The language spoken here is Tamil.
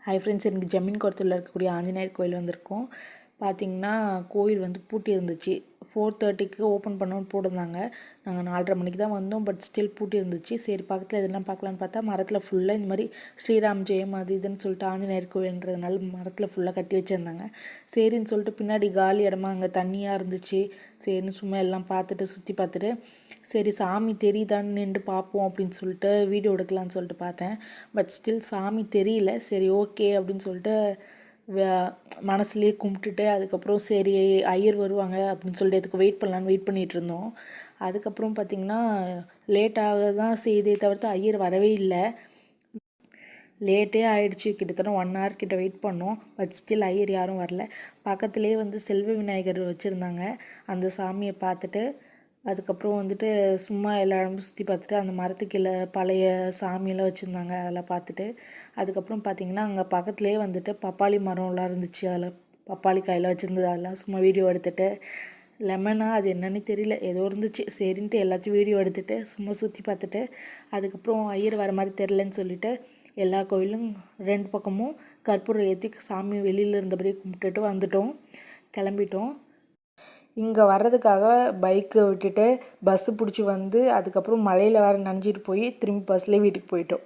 ஹை ஃப்ரெண்ட்ஸ், எனக்கு ஜமீன் குளத்தூரில் இருக்கக்கூடிய ஆஞ்சநேயர் கோயில் வந்திருக்கோம். பார்த்திங்கன்னா கோயில் வந்து பூட்டி இருந்துச்சு. 4:30க்கு ஓப்பன் பண்ணோன்னு போட்டிருந்தாங்க. நாங்கள் 4:30 மணிக்கு தான் வந்தோம். பட் ஸ்டில் பூட்டி இருந்துச்சு. சரி பக்கத்தில் எதெல்லாம் பார்க்கலான்னு பார்த்தா மரத்தில் ஃபுல்லாக இந்த மாதிரி ஸ்ரீராம் ஜெயம் அது இதுன்னு சொல்லிட்டு ஆஞ்சநேயர் கோயில்ன்றதுனால மரத்தில் ஃபுல்லாக கட்டி வச்சுருந்தாங்க. சரின்னு சொல்லிட்டு பின்னாடி காலி இடமா அங்கே தண்ணியாக இருந்துச்சு. சரின்னு சும்மா எல்லாம் பார்த்துட்டு சுற்றி பார்த்துட்டு சரி சாமி தெரியுதான்னு நின்று பார்ப்போம் அப்படின்னு சொல்லிட்டு வீடியோ எடுக்கலான்னு சொல்லிட்டு பார்த்தேன். பட் ஸ்டில் சாமி தெரியல. சரி ஓகே அப்படின்னு சொல்லிட்டு மனசுலேயே கும்பிட்டுட்டு அதுக்கப்புறம் சரி ஐயர் வருவாங்க அப்படின்னு சொல்லிட்டு அதுக்கு வெயிட் பண்ணிகிட்டு இருந்தோம். அதுக்கப்புறம் பார்த்திங்கன்னா லேட்டாக தான் செய்தே தவிர்த்து ஐயர் வரவே இல்லை. லேட்டே ஆகிடுச்சு. கிட்டத்தட்ட 1 hour கிட்ட வெயிட் பண்ணோம். பட் ஸ்டில் ஐயர் யாரும் வரல. பக்கத்துலேயே வந்து செல்வ விநாயகர் வச்சுருந்தாங்க. அந்த சாமியை பார்த்துட்டு அதுக்கப்புறம் வந்துட்டு சும்மா எல்லா இடமும் சுற்றி பார்த்துட்டு அந்த மரத்துக்கீழே பழைய சாமியெல்லாம் வச்சுருந்தாங்க. அதெல்லாம் பார்த்துட்டு அதுக்கப்புறம் பார்த்திங்கன்னா அங்கே பக்கத்துலேயே வந்துட்டு பப்பாளி மரம்லாம் இருந்துச்சு. அதில் பப்பாளி காயெல்லாம் வச்சுருந்தது. அதெல்லாம் சும்மா வீடியோ எடுத்துகிட்டு லெமனா அது என்னன்னு தெரியல ஏதோ இருந்துச்சு. சரின்ட்டு எல்லாத்தையும் வீடியோ எடுத்துகிட்டு சும்மா சுற்றி பார்த்துட்டு அதுக்கப்புறம் ஐயர் வர மாதிரி தெரிலன்னு சொல்லிவிட்டு எல்லா கோயிலும் 2 பக்கமும் கற்பூரம் ஏற்றி சாமி வெளியில் இருந்தபடியே கும்பிட்டுட்டு கிளம்பிட்டோம். இங்கே வர்றதுக்காக பைக்கை விட்டுட்டு பஸ்ஸு பிடிச்சி வந்து அதுக்கப்புறம் மழையில் வேறு நனைஞ்சிட்டு போய் திரும்பி பஸ்லேயே வீட்டுக்கு போயிட்டோம்.